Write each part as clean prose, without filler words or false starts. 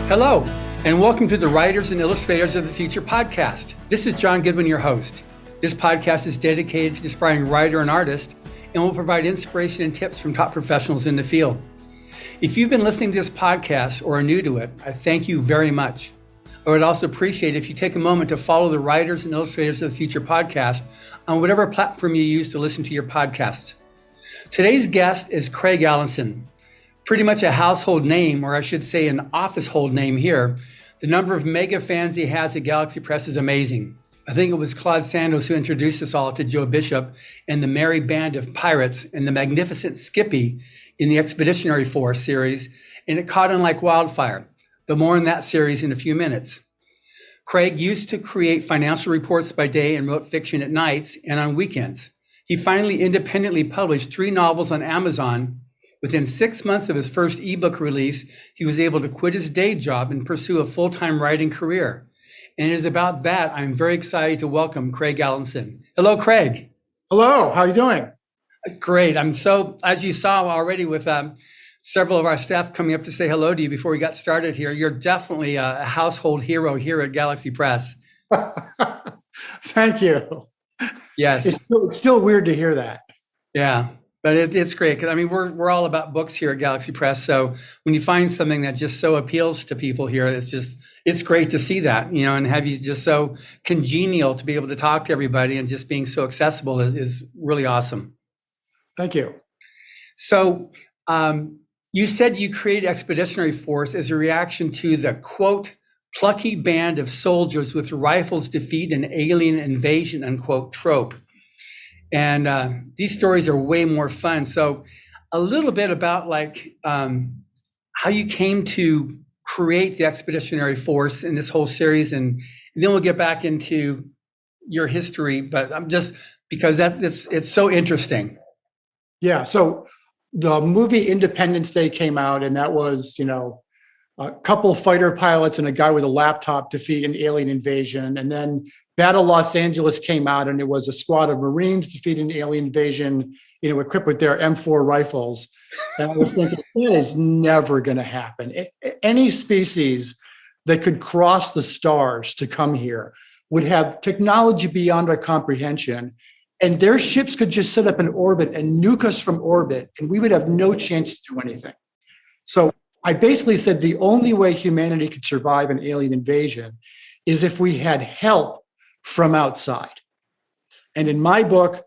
Hello, and welcome to the Writers and Illustrators of the Future podcast. This is John Goodwin, your host. This podcast is dedicated to the aspiring writer and artist and will provide inspiration and tips from top professionals in the field. If you've been listening to this podcast or are new to it, I thank you very much. I would also appreciate if you take a moment to follow the Writers and Illustrators of the Future podcast on whatever platform you use to listen to your podcasts. Today's guest is Craig Alanson. Pretty much a household name, or I should say an office hold name here. The number of mega fans he has at Galaxy Press is amazing. I think it was Claude Santos who introduced us all to Joe Bishop and the Merry Band of Pirates and the Magnificent Skippy in the Expeditionary Force series, and it caught on like wildfire. But more on that series in a few minutes. Craig used to create financial reports by day and wrote fiction at nights and on weekends. He finally independently published 3 novels on Amazon. Within 6 months of his first ebook release, he was able to quit his day job and pursue a full-time writing career. And it is about that I'm very excited to welcome Craig Alanson. Hello, Craig. Hello, how are you doing? Great. I'm so, as you saw already with several of our staff coming up to say hello to you before we got started here, you're definitely a household hero here at Galaxy Press. Thank you. Yes. It's still weird to hear that. Yeah. But it's great because I mean we're all about books here at Galaxy Press. So when you find something that just so appeals to people here, it's great to see that, you know, and have you just so congenial to be able to talk to everybody and just being so accessible is really awesome. Thank you. So you said you created Expeditionary Force as a reaction to the quote plucky band of soldiers with rifles defeat an alien invasion unquote trope. And these stories are way more fun. So a little bit about how you came to create the Expeditionary Force in this whole series. And then we'll get back into your history, but I'm just, because it's so interesting. Yeah, so the movie Independence Day came out, and that was, a couple fighter pilots and a guy with a laptop defeat an alien invasion. And then Battle Los Angeles came out, and it was a squad of Marines defeat an alien invasion, equipped with their M4 rifles. And I was thinking, that is never going to happen. Any species that could cross the stars to come here would have technology beyond our comprehension, and their ships could just set up in orbit and nuke us from orbit, and we would have no chance to do anything. So I basically said the only way humanity could survive an alien invasion is if we had help from outside. And in my book,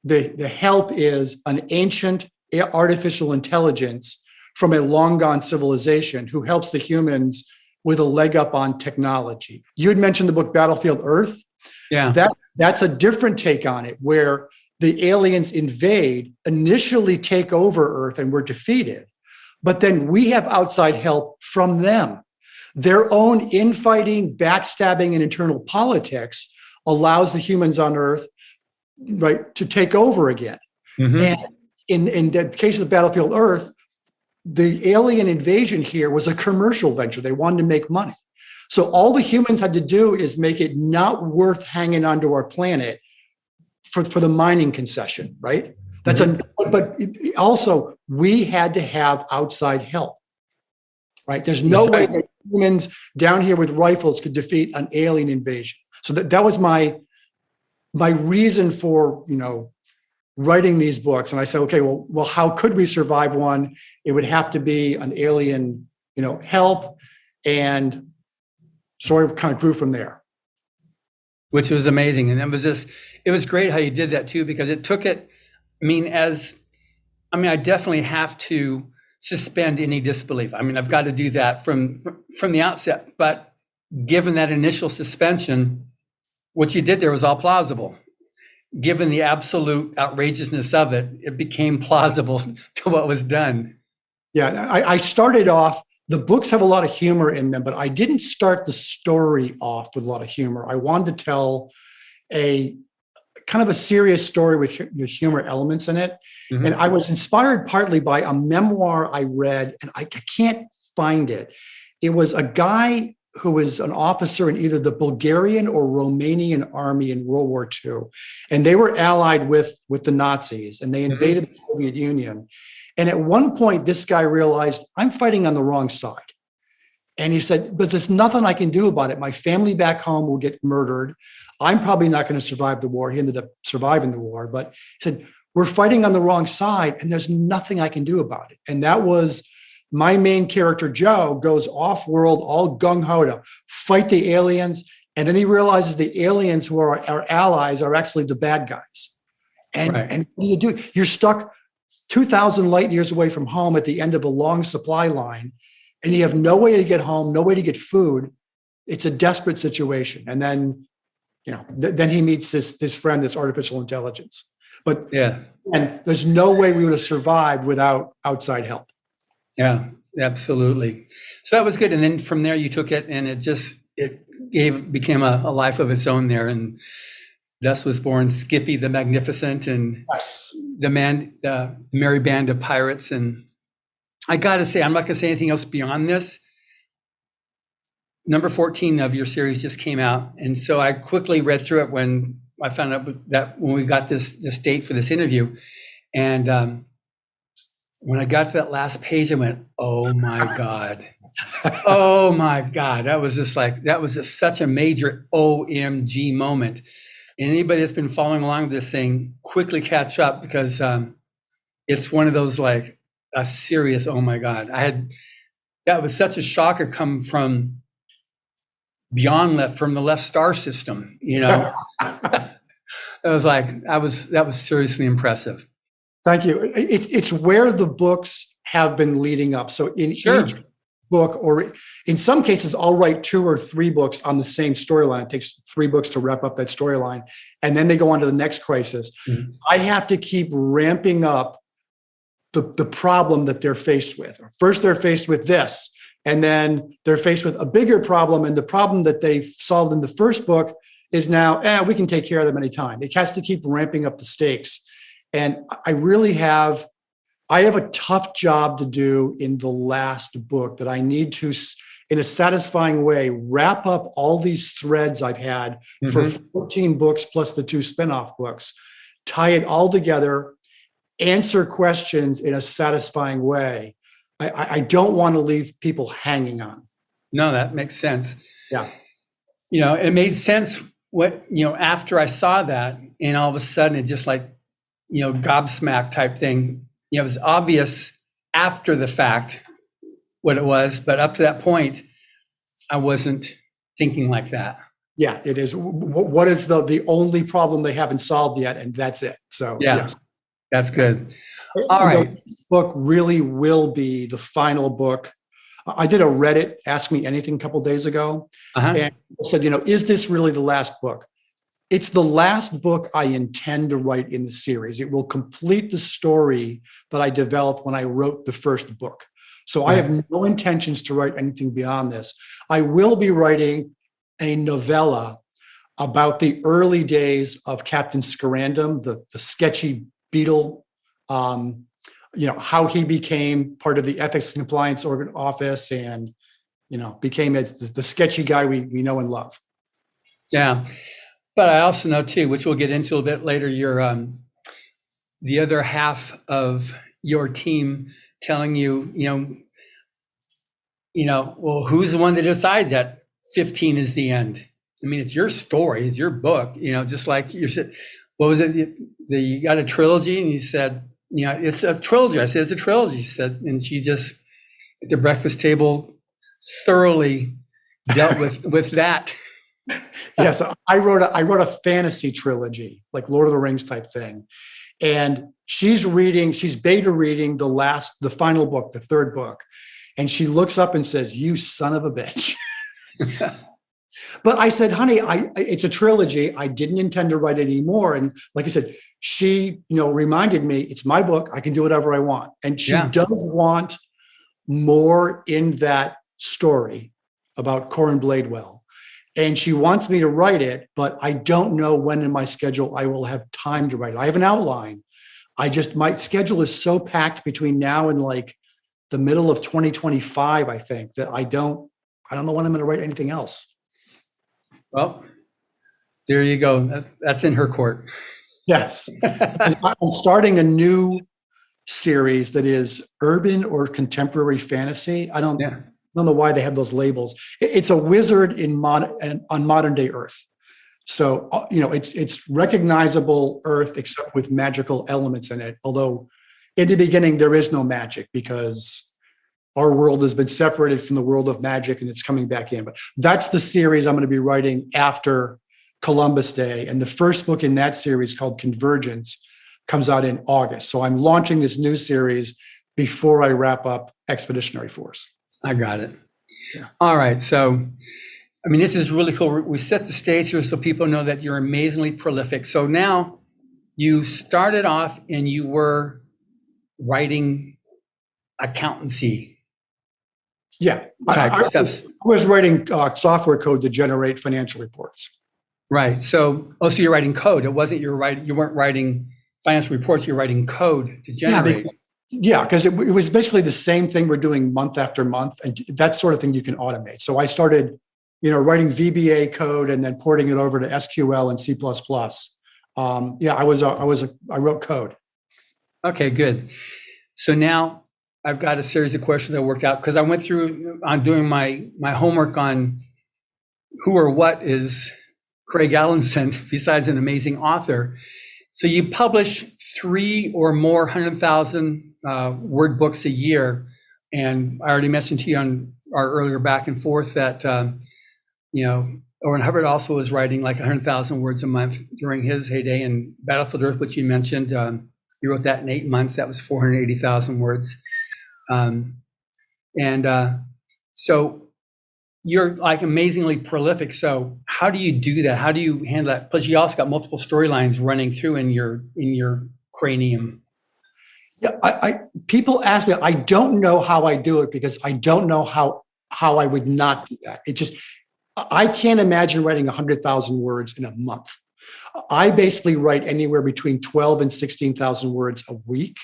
the help is an ancient artificial intelligence from a long gone civilization who helps the humans with a leg up on technology. You had mentioned the book Battlefield Earth. Yeah. That's a different take on it, where the aliens invade, initially take over Earth, and we're defeated. But then we have outside help from them. Their own infighting, backstabbing, and internal politics allows the humans on Earth, right, to take over again. Mm-hmm. And in the case of Battlefield Earth, the alien invasion here was a commercial venture. They wanted to make money. So all the humans had to do is make it not worth hanging onto our planet for the mining concession, right? That's but also we had to have outside help, right? There's no way that humans down here with rifles could defeat an alien invasion. So that was my reason for, writing these books. And I said, okay, well, how could we survive one? It would have to be an alien, help. And so I kind of grew from there. Which was amazing. And it was great how you did that too, because it took it, I definitely have to suspend any disbelief. I've got to do that from the outset. But given that initial suspension, what you did there was all plausible. Given the absolute outrageousness of it, it became plausible to what was done. Yeah, I started off, the books have a lot of humor in them, but I didn't start the story off with a lot of humor. I wanted to tell a kind of a serious story with humor elements in it. Mm-hmm. And I was inspired partly by a memoir I read, and I can't find it. It was a guy who was an officer in either the Bulgarian or Romanian army in World War II. And they were allied with the Nazis, and they invaded the Soviet Union. And at one point, this guy realized, I'm fighting on the wrong side. And he said, but there's nothing I can do about it. My family back home will get murdered. I'm probably not going to survive the war. He ended up surviving the war, but he said, we're fighting on the wrong side and there's nothing I can do about it. And that was my main character, Joe, goes off world, all gung ho to fight the aliens. And then he realizes the aliens who are our allies are actually the bad guys. And what do you do? You're stuck 2,000 light years away from home at the end of a long supply line, and you have no way to get home, no way to get food. It's a desperate situation. And then, then he meets this friend, this artificial intelligence. But and there's no way we would have survived without outside help. Yeah, absolutely. So that was good. And then from there you took it and it became a life of its own there. And thus was born Skippy the Magnificent and the Merry Band of Pirates. And I got to say, I'm not going to say anything else beyond this. Number 14 of your series just came out. And so I quickly read through it when I found out that when we got this date for this interview. And when I got to that last page, I went, oh my God. Oh my God. That was just such a major OMG moment. And anybody that's been following along with this thing, quickly catch up because it's one of those like a serious, oh my God. That was such a shocker come from from the left star system, It was that was seriously impressive. Thank you. It's where the books have been leading up. So in each book, or in some cases, I'll write 2 or 3 books on the same storyline. It takes 3 books to wrap up that storyline. And then they go on to the next crisis. Mm-hmm. I have to keep ramping up the problem that they're faced with. First, they're faced with this, and then they're faced with a bigger problem. And the problem that they solved in the first book is now, we can take care of them anytime. It has to keep ramping up the stakes. And I have a tough job to do in the last book that I need to, in a satisfying way, wrap up all these threads I've had for 14 books plus the 2 spinoff books, tie it all together, answer questions in a satisfying way. I don't want to leave people hanging on. No, that makes sense. Yeah. It made sense after I saw that, and all of a sudden it just gobsmack type thing. It was obvious after the fact what it was, but up to that point, I wasn't thinking like that. Yeah, it is. What is the only problem they haven't solved yet? And that's it. So yes. That's good. All right. This book really will be the final book. I did a Reddit Ask Me Anything a couple of days ago, and said, is this really the last book? It's the last book I intend to write in the series. It will complete the story that I developed when I wrote the first book. So I have no intentions to write anything beyond this. I will be writing a novella about the early days of Captain Scarandum, the sketchy beetle, how he became part of the Ethics and Compliance Office and, became the sketchy guy we know and love. Yeah. But I also know too, which we'll get into a little bit later, you're the other half of your team telling you, well, who's the one that decided that 15 is the end? I mean, it's your story, it's your book, just like you said, what was it? You got a trilogy, and you said, it's a trilogy. I said, it's a trilogy. She said, and she just at the breakfast table thoroughly dealt with that. Yes, I wrote a fantasy trilogy, like Lord of the Rings type thing. And she's beta reading the final book, the 3rd book. And she looks up and says, "You son of a bitch." But I said, honey, it's a trilogy. I didn't intend to write any more. And like I said, she, reminded me, it's my book. I can do whatever I want. And she does want more in that story about Corin Bladewell. And she wants me to write it, but I don't know when in my schedule I will have time to write it. I have an outline. My schedule is so packed between now and like the middle of 2025, I think, that I don't know when I'm going to write anything else. Well, there you go. That's in her court. Yes. I'm starting a new series that is urban or contemporary fantasy. don't know why they have those labels. It's a wizard on modern day Earth. So, it's recognizable Earth except with magical elements in it. Although in the beginning, there is no magic because our world has been separated from the world of magic and it's coming back in. But that's the series I'm going to be writing after Columbus Day. And the first book in that series, called Convergence, comes out in August. So I'm launching this new series before I wrap up Expeditionary Force. I got it. Yeah. All right. So, this is really cool. We set the stage here so people know that you're amazingly prolific. So now you started off and you were writing accountancy. Yeah. I was writing software code to generate financial reports. Right. So you're writing code. It wasn't you weren't writing financial reports. You're writing code to generate. Yeah, because it was basically the same thing we're doing month after month, and that sort of thing you can automate. So I started, writing VBA code and then porting it over to SQL and C++. I wrote code. Okay, good. So now I've got a series of questions I worked out because I went through on doing my homework on who or what is Craig Alanson besides an amazing author. So you publish 3 or more 100,000 word books a year. And I already mentioned to you on our earlier back and forth that, Owen Hubbard also was writing like 100,000 words a month during his heyday. And Battlefield Earth, which you mentioned, he wrote that in 8 months. That was 480,000 words. So you're like amazingly prolific. So how do you do that? How do you handle that? Plus you also got multiple storylines running through in your cranium. Yeah, people ask me, I don't know how I do it because I don't know how I would not do that. I can't imagine writing 100,000 words in a month. I basically write anywhere between 12 and 16,000 words a week.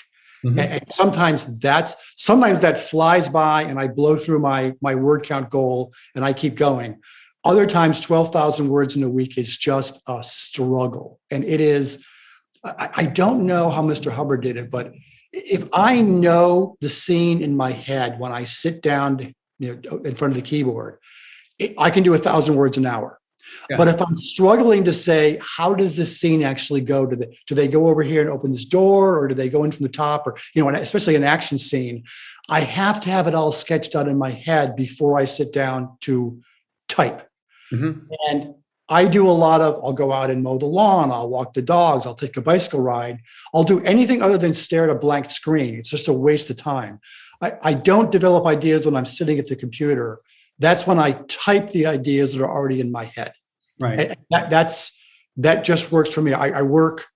Mm-hmm. And sometimes that flies by and I blow through my word count goal and I keep going. Other times, 12,000 words in a week is just a struggle. And it is, I don't know how Mr. Hubbard did it, but if I know the scene in my head when I sit down in front of the keyboard, I can do 1,000 words an hour. Yeah. But if I'm struggling to say, how does this scene actually go? Do they go over here and open this door, or do they go in from the top? Or, especially an action scene, I have to have it all sketched out in my head before I sit down to type. Mm-hmm. And I do I'll go out and mow the lawn. I'll walk the dogs. I'll take a bicycle ride. I'll do anything other than stare at a blank screen. It's just a waste of time. I don't develop ideas when I'm sitting at the computer. That's when I type the ideas that are already in my head. Right. That just works for me. I work,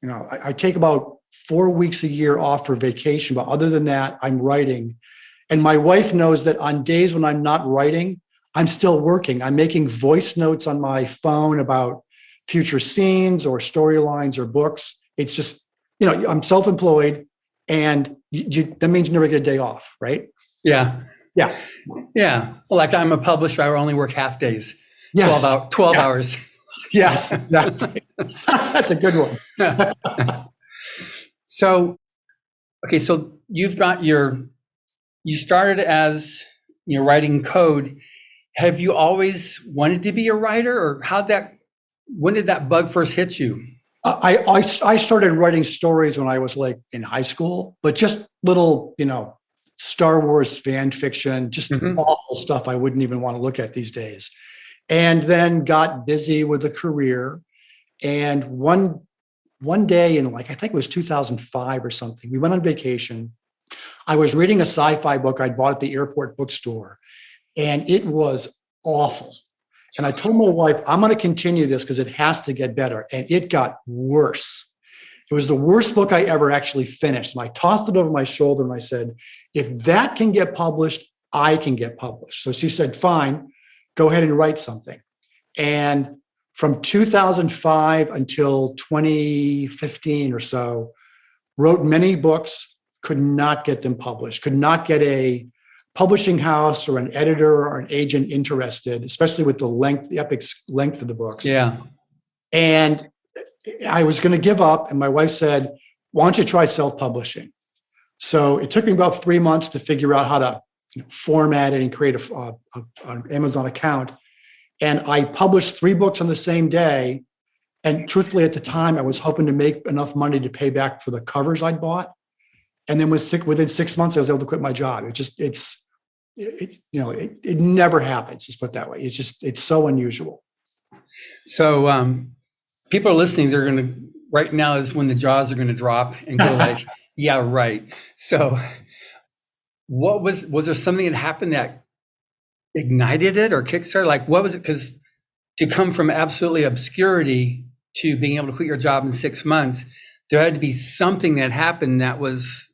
I take about 4 weeks a year off for vacation, but other than that, I'm writing. And my wife knows that on days when I'm not writing, I'm still working. I'm making voice notes on my phone about future scenes or storylines or books. It's just, I'm self-employed, and that means you never get a day off, right? Yeah. Yeah. Yeah. Well, like I'm a publisher, I only work half days. Yes. 12 hours. Yes, exactly. That's a good one. So you've got you started as writing code. Have you always wanted to be a writer, or when did that bug first hit you? I started writing stories when I was like in high school, but just little, Star Wars fan fiction, just awful stuff I wouldn't even want to look at these days. And then got busy with a career. And one day in I think it was 2005 or something, we went on vacation. I was reading a sci-fi book I'd bought at the airport bookstore, and it was awful. And I told my wife, I'm going to continue this because it has to get better. And it got worse. It was the worst book I ever actually finished. And I tossed it over my shoulder and I said, if that can get published, I can get published. So she said, fine, go ahead and write something. And from 2005 until 2015 or so, wrote many books, could not get them published, could not get a publishing house or an editor or an agent interested, especially with the epic length of the books. Yeah. And I was going to give up. And my wife said, why don't you try self-publishing? So it took me about 3 months to figure out how to format it and create an Amazon account. And I published 3 books on the same day. And truthfully, at the time, I was hoping to make enough money to pay back for the covers I'd bought. And then within 6 months, I was able to quit my job. It never happens. Just put it that way. It's so unusual. So people are listening. They're going to, right now is when the jaws are going to drop and go like, yeah, right. So was there something that happened that ignited it or kickstarted? Like, what was it? Because to come from absolutely obscurity to being able to quit your job in 6 months, there had to be something that happened that was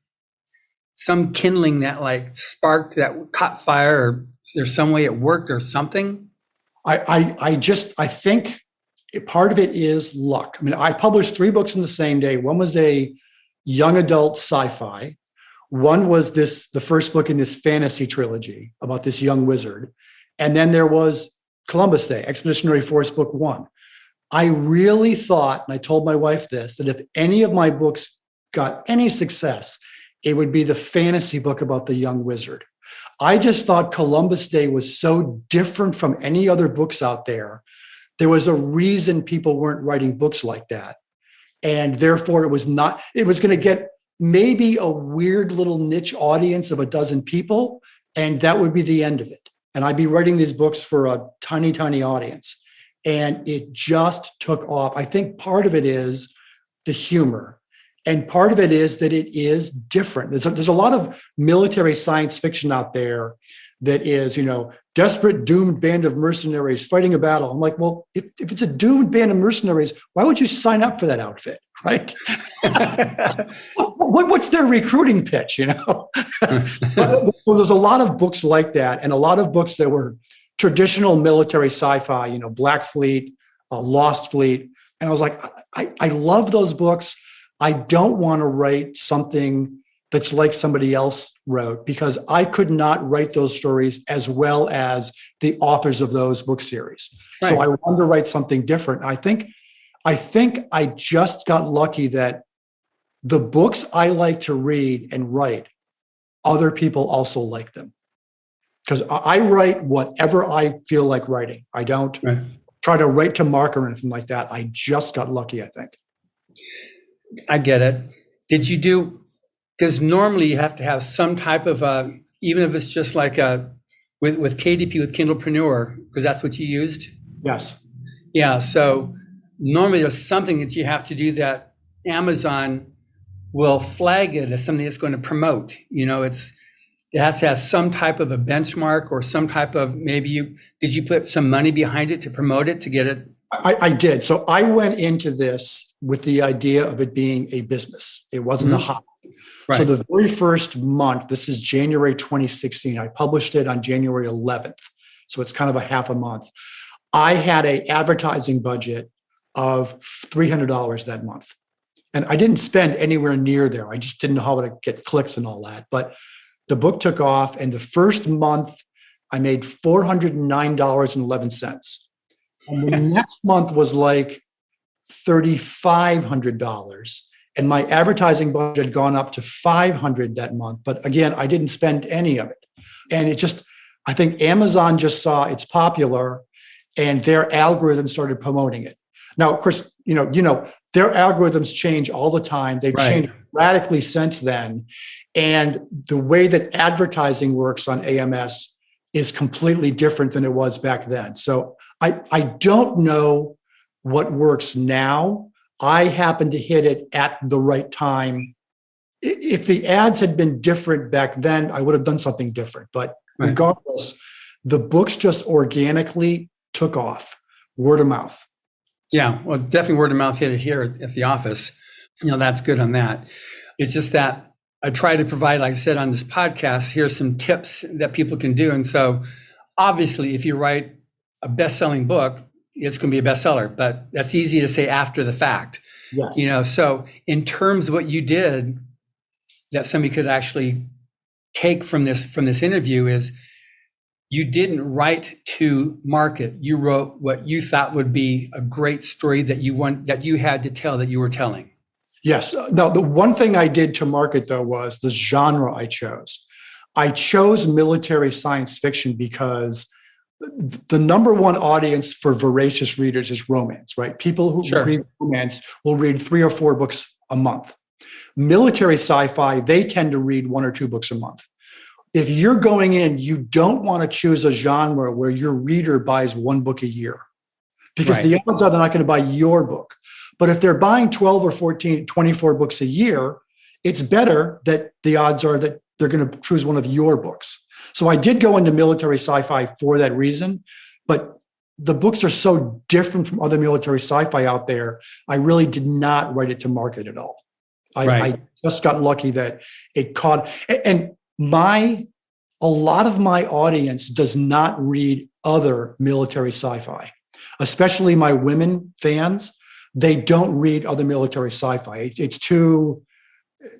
some kindling that like sparked, that caught fire, or there's some way it worked or something? I think part of it is luck. I mean, I published 3 books in the same day. One was a young adult sci-fi. One was the first book in this fantasy trilogy about this young wizard. And then there was Columbus Day, Expeditionary Force Book 1. I really thought, and I told my wife this, that if any of my books got any success, it would be the fantasy book about the young wizard. I just thought Columbus Day was so different from any other books out there. There was a reason people weren't writing books like that. And therefore, it was going to get maybe a weird little niche audience of 12 people, and that would be the end of it. And I'd be writing these books for a tiny, tiny audience. And it just took off. I think part of it is the humor. And part of it is that it is different. There's a lot of military science fiction out there that is, desperate, doomed band of mercenaries fighting a battle. I'm like, well, if it's a doomed band of mercenaries, why would you sign up for that outfit, right? What's their recruiting pitch, So there's a lot of books like that, and a lot of books that were traditional military sci-fi, Black Fleet, Lost Fleet. And I was like, I love those books. I don't want to write something that's like somebody else wrote, because I could not write those stories as well as the authors of those book series. Right. So I wanted to write something different. I think I just got lucky that the books I like to read and write, other people also like them. Because I write whatever I feel like writing. I don't try to write to mark or anything like that. I just got lucky, I think. I get it. Did you do, because normally you have to have some type of, even if it's just like with KDP, with Kindlepreneur, because that's what you used? Yes. Yeah, so normally there's something that you have to do that Amazon will flag it as something that's going to promote. It has to have some type of a benchmark or some type of, did you put some money behind it to promote it, to get it? I did. So I went into this with the idea of it being a business. It wasn't a hobby. Right. So the very first month, this is January 2016, I published it on January 11th. So it's kind of a half a month. I had an advertising budget of $300 that month. And I didn't spend anywhere near there. I just didn't know how to get clicks and all that. But the book took off, and the first month I made $409.11. And the next month was like $3,500. And my advertising budget had gone up to $500 that month. But again, I didn't spend any of it. And I think Amazon just saw it's popular, and their algorithm started promoting it. Now, of course, their algorithms change all the time. They've changed radically since then. And the way that advertising works on AMS is completely different than it was back then. So I don't know what works now. I happened to hit it at the right time. If the ads had been different back then, I would have done something different. But regardless, the books just organically took off, word of mouth. Yeah, well, definitely word of mouth hit it here at the office. That's good on that. It's just that I try to provide, like I said on this podcast, here's some tips that people can do. And so obviously, if you write a best-selling book, it's going to be a bestseller, but that's easy to say after the fact. Yes. So in terms of what you did that somebody could actually take from this interview is you didn't write to market. You wrote what you thought would be a great story that you had to tell, that you were telling. Yes. Now, the one thing I did to market, though, was the genre I chose. I chose military science fiction because the number one audience for voracious readers is romance, right? People who read romance will read 3 or 4 books a month. Military sci-fi, they tend to read 1 or 2 books a month. If you're going in, you don't want to choose a genre where your reader buys 1 book a year, because the odds are they're not going to buy your book. But if they're buying 12 or 14, 24 books a year, it's better that the odds are that they're going to choose one of your books. So I did go into military sci-fi for that reason, but the books are so different from other military sci-fi out there. I really did not write it to market at all. I just got lucky that it caught. And a lot of my audience does not read other military sci-fi, especially my women fans. They don't read other military sci-fi. It's too,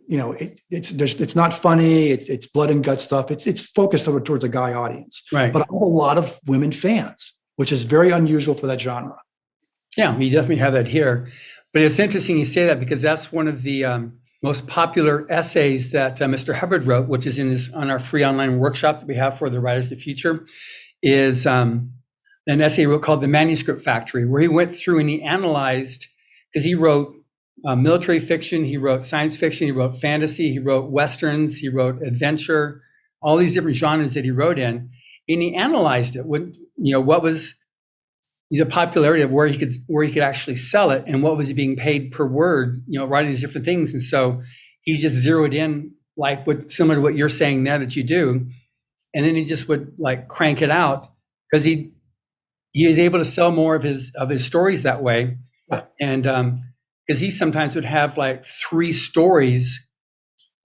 it's not funny. It's blood and gut stuff. It's focused towards a guy audience. Right. But I have a lot of women fans, which is very unusual for that genre. Yeah, we definitely have that here. But it's interesting you say that, because that's one of the most popular essays that Mr. Hubbard wrote, which is on our free online workshop that we have for the Writers of the Future, is an essay he wrote called The Manuscript Factory, where he went through and he analyzed, because he wrote military fiction, he wrote science fiction, he wrote fantasy, he wrote westerns, he wrote adventure, all these different genres that he wrote in, and he analyzed it. What was the popularity of where he could actually sell it, and what was he being paid per word, writing these different things. And so he just zeroed in, like similar to what you're saying there that you do, and then he just would like crank it out, because he is able to sell more of his stories that way. And because he sometimes would have like 3 stories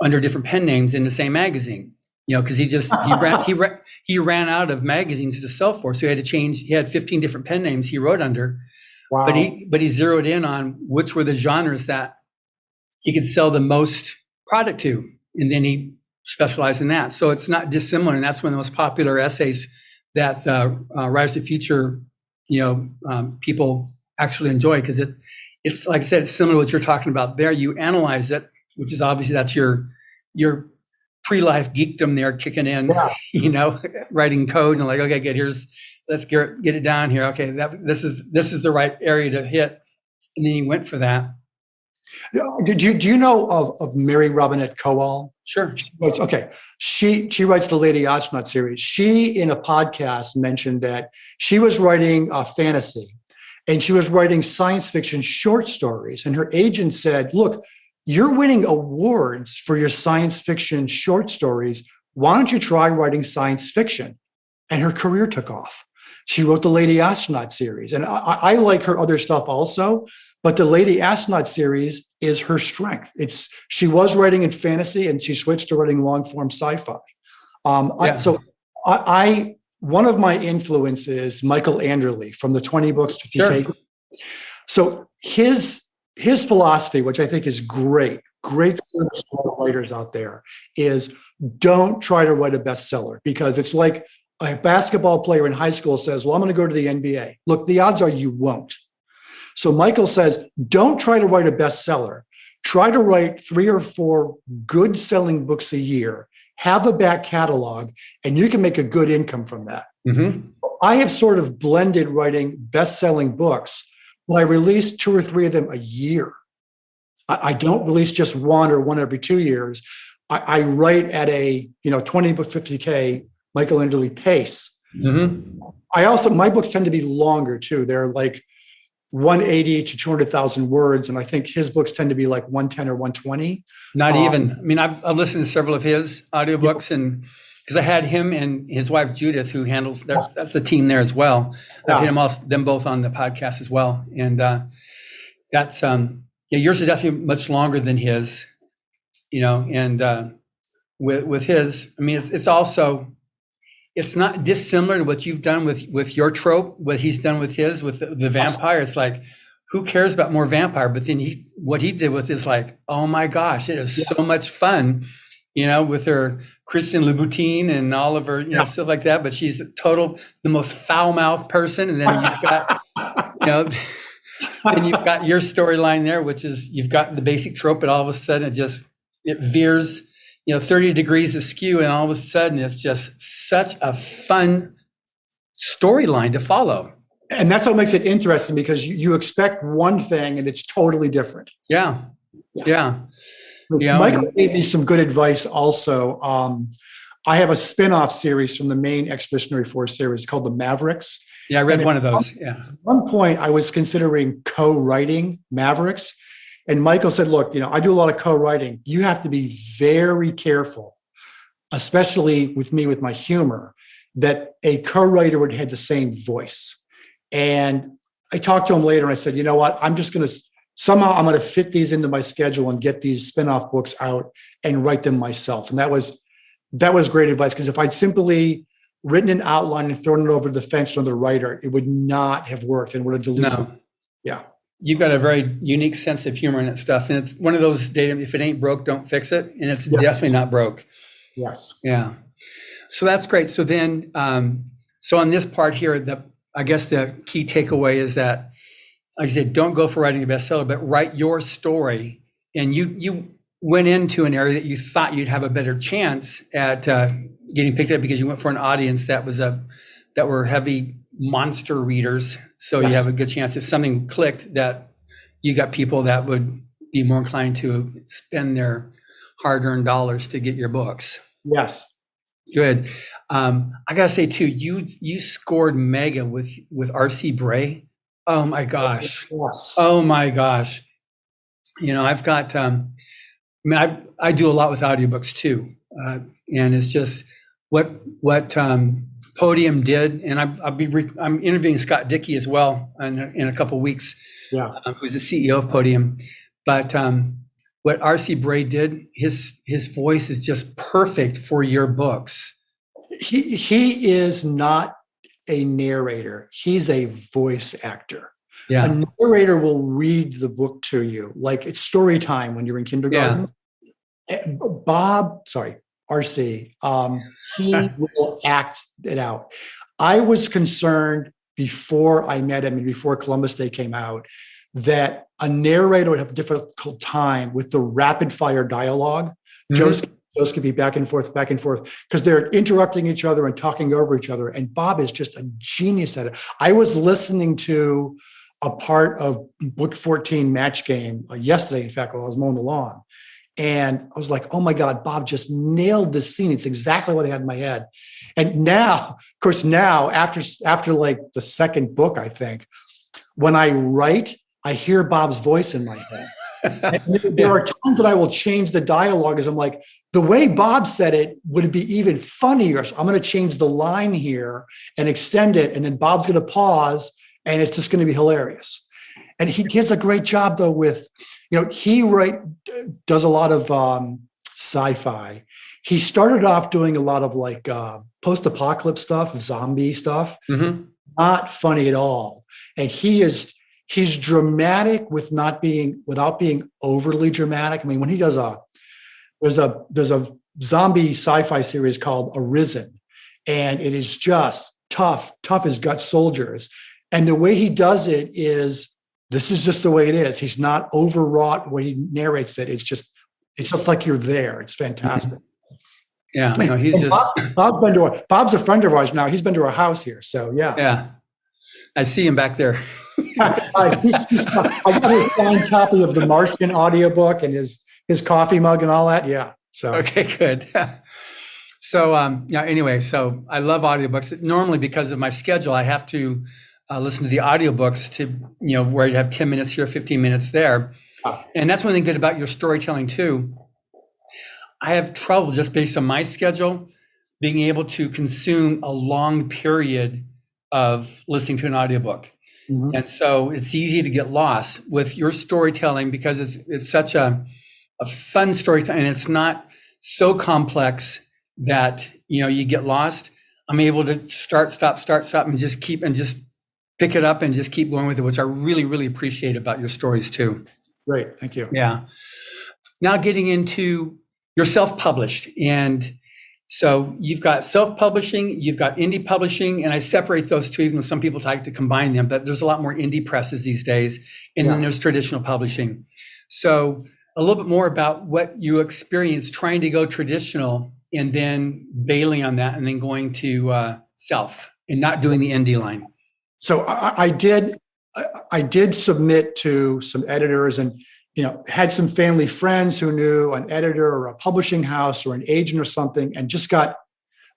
under different pen names in the same magazine. Because he ran out of magazines to sell for, so he had to change. He had 15 different pen names he wrote under. Wow. But he zeroed in on which were the genres that he could sell the most product to, and then he specialized in that. So it's not dissimilar, and that's one of the most popular essays that Writers of the Future, people actually enjoy, because it's like I said, it's similar to what you're talking about there. You analyze it, which is obviously that's your pre-life geekdom there kicking in, writing code and like, okay, good, let's get it down here. Okay, this is the right area to hit. And then you went for that. Do you know of Mary Robinette Kowal? Sure. She writes the Lady Astronaut series. She, in a podcast, mentioned that she was writing fantasy, and she was writing science fiction short stories. And her agent said, look, you're winning awards for your science fiction short stories. Why don't you try writing science fiction? And her career took off. She wrote the Lady Astronaut series. And I like her other stuff also, but the Lady Astronaut series is her strength. She was writing in fantasy, and she switched to writing long form sci-fi. One of my influences, Michael Anderle from the 20 books to take. So his philosophy, which I think is great for writers out there, is don't try to write a bestseller, because it's like a basketball player in high school says, well, I'm going to go to the NBA. Look, the odds are you won't. So Michael says, don't try to write a bestseller. Try to write 3 or 4 good selling books a year, have a back catalog, and you can make a good income from that. Mm-hmm. I have sort of blended writing best-selling books, but I release 2 or 3 of them a year. I don't release just one or one every 2 years. I write at a 20 book, 50K Michael Anderle pace. Mm-hmm. My books tend to be longer too. They're like 180 to 200,000 words. And I think his books tend to be like 110 or 120. Not even. I mean, I've listened to several of his audiobooks, and because I had him and his wife, Judith, who handles that's the team there as well. I've had them both on the podcast as well. And that's, yours are definitely much longer than his, and with his, I mean, it's not dissimilar to what you've done with your trope, what he's done with his, with the vampire. It's like, who cares about more vampire? But then what he did with is like, oh my gosh, it is so much fun, with her Christian Louboutin and all of her, stuff like that. But she's the most foul-mouthed person. And then you've got, then you've got your storyline there, which is you've got the basic trope, but all of a sudden it veers, 30 degrees askew, and all of a sudden it's just such a fun storyline to follow. And that's what makes it interesting, because you expect one thing and it's totally different. Yeah. Michael gave me some good advice also. I have a spin-off series from the main Expeditionary Force series called The Mavericks. Yeah, I read one of those. Yeah. At one point, I was considering co-writing Mavericks. And Michael said, look, I do a lot of co-writing. You have to be very careful, especially with me, with my humor, that a co-writer would have the same voice. And I talked to him later and I said, you know what? I'm going to fit these into my schedule and get these spin-off books out and write them myself. And that was great advice, because if I'd simply written an outline and thrown it over the fence to the writer, it would not have worked and would have diluted. No. Yeah. You've got a very unique sense of humor in that stuff. And it's one of those data, if it ain't broke, don't fix it. And it's definitely not broke. Yes. Yeah. So that's great. So then, so on this part here, I guess the key takeaway is that, like I said, don't go for writing a bestseller, but write your story. And you went into an area that you thought you'd have a better chance at getting picked up, because you went for an audience that were heavy monster readers. So you have a good chance if something clicked, that you got people that would be more inclined to spend their hard-earned dollars to get your books. Yes. Good. I gotta say too, you scored mega with R.C. Bray. Oh my gosh. Yes. Oh my gosh. I've got, I do a lot with audiobooks too. And it's just what Podium did. And I'm interviewing Scott Dickey as well in a couple of weeks. Yeah. Who's the CEO of Podium. But what R.C. Bray did, his voice is just perfect for your books. He is not a narrator. He's a voice actor. Yeah. A narrator will read the book to you, like it's story time when you're in kindergarten. Yeah. RC, he will act it out. I was concerned before I met him and before Columbus Day came out that a narrator would have a difficult time with the rapid fire dialogue. Mm-hmm. Those could be back and forth, because they're interrupting each other and talking over each other. And Bob is just a genius at it. I was listening to a part of Book 14 Match Game yesterday, in fact, while I was mowing the lawn. And I was like, oh my God, Bob just nailed this scene. It's exactly what I had in my head. And now, of course, after like the second book, I think, when I write, I hear Bob's voice in my head. And there are times that I will change the dialogue, as I'm like, the way Bob said it would be even funnier. So I'm going to change the line here and extend it. And then Bob's going to pause and it's just going to be hilarious. And he does a great job though with, he does a lot of sci-fi. He started off doing a lot of like post-apocalypse stuff, zombie stuff, not funny at all. And he's dramatic without being overly dramatic. I mean, when he does there's a zombie sci-fi series called Arisen, and it is just tough as gut soldiers. And the way he does it is, this is just the way it is. He's not overwrought when he narrates it. It's just like you're there. It's fantastic. Yeah, he's just Bob's a friend of ours now. He's been to our house here. So yeah. I see him back there. I got his signed copy of the Martian audiobook and his coffee mug and all that. Yeah. So okay, good. So anyway, so I love audiobooks. Normally, because of my schedule, I have to listen to the audiobooks to where you have 10 minutes here, 15 minutes there. And that's one thing good about your storytelling too. I have trouble, just based on my schedule, being able to consume a long period of listening to an audiobook. Mm-hmm. And so it's easy to get lost with your storytelling, because it's such a fun storytelling, and it's not so complex that you get lost. I'm able to start, stop, and just pick it up and just keep going with it, which I really, really appreciate about your stories too. Great, thank you. Yeah. Now getting into your self-published, and so you've got self-publishing, you've got indie publishing, and I separate those two, even though some people like to combine them, but there's a lot more indie presses these days, and then there's traditional publishing. So a little bit more about what you experienced trying to go traditional and then bailing on that and then going to self and not doing the indie line? So I did submit to some editors, and had some family friends who knew an editor or a publishing house or an agent or something, and just got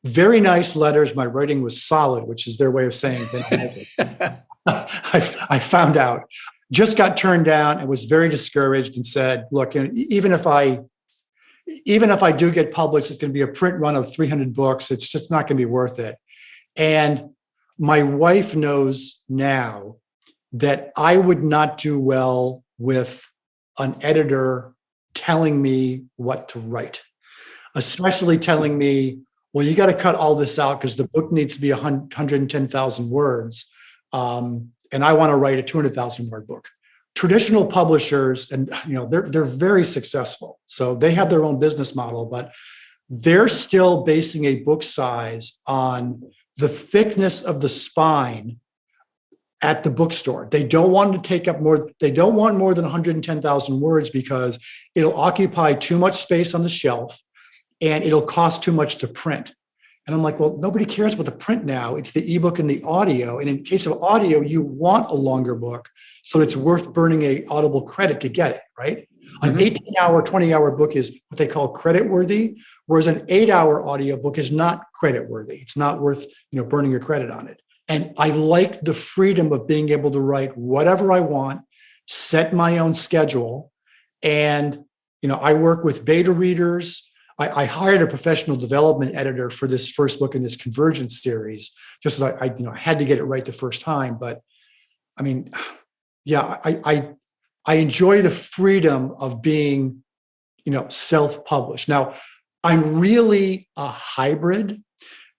very nice letters. My writing was solid, which is their way of saying that. I found out. Just got turned down and was very discouraged and said, look, even if I do get published, it's going to be a print run of 300 books. It's just not going to be worth it. And my wife knows now that I would not do well with an editor telling me what to write, especially telling me, well, you got to cut all this out because the book needs to be 110,000 words. And I want to write a 200,000 word book. Traditional publishers, and they're very successful. So they have their own business model, but they're still basing a book size on the thickness of the spine at the bookstore. They don't want to take up more. They don't want more than 110,000 words because it'll occupy too much space on the shelf and it'll cost too much to print. And I'm like, well, nobody cares about the print now. It's the ebook and the audio. And in case of audio, you want a longer book. So it's worth burning a Audible credit to get it, right? An 18-hour, 20-hour book is what they call credit worthy, whereas an 8-hour audio book is not credit worthy. It's not worth, burning your credit on it. And I like the freedom of being able to write whatever I want, set my own schedule. And, I work with beta readers. I hired a professional development editor for this first book in this Convergence series, just as I had to get it right the first time. But I mean, yeah, I enjoy the freedom of being, self-published. Now, I'm really a hybrid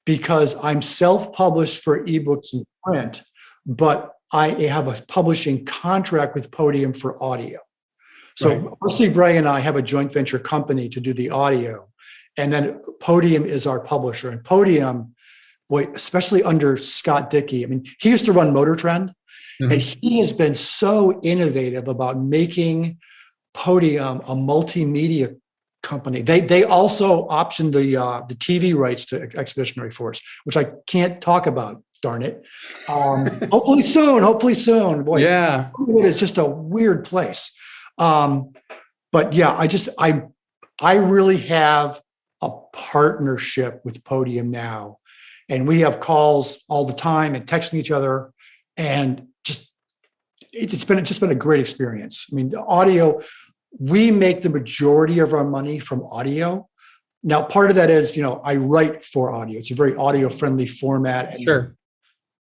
because I'm self-published for ebooks and print, but I have a publishing contract with Podium for audio. So Right. R.C. Bray and I have a joint venture company to do the audio. And then Podium is our publisher. And Podium, boy, especially under Scott Dickey, I mean, he used to run Motor Trend, and he has been so innovative about making Podium a multimedia company. They also optioned the TV rights to Expeditionary Force, which I can't talk about, darn it. Hopefully soon. Boy, Yeah. Hollywood is just a weird place. But yeah, I really have a partnership with Podium now, and we have calls all the time and texting each other, and it's been a great experience. I mean, the audio, we make the majority of our money from audio. Now, part of that is, I write for audio. It's a very audio friendly format. And Sure.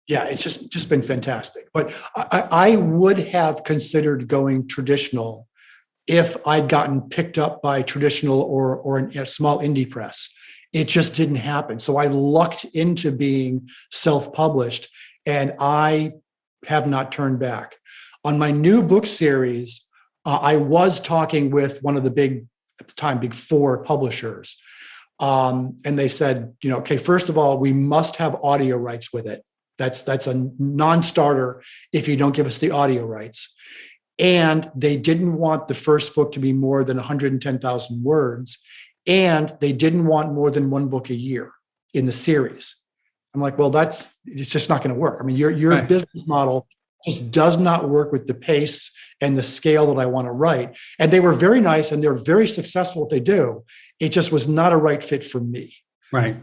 yeah, it's just been fantastic. But I would have considered going traditional if I'd gotten picked up by traditional or a small indie press. It just didn't happen. So I lucked into being self-published, and I have not turned back. On my new book series, I was talking with one of the big four publishers. And they said, okay, first of all, we must have audio rights with it. That's a non-starter if you don't give us the audio rights. And they didn't want the first book to be more than 110,000 words. And they didn't want more than one book a year in the series. I'm like, well, it's just not going to work. I mean, your Right. business model just does not work with the pace and the scale that I want to write. And they were very nice and they're very successful at what they do. It just was not a right fit for me. Right.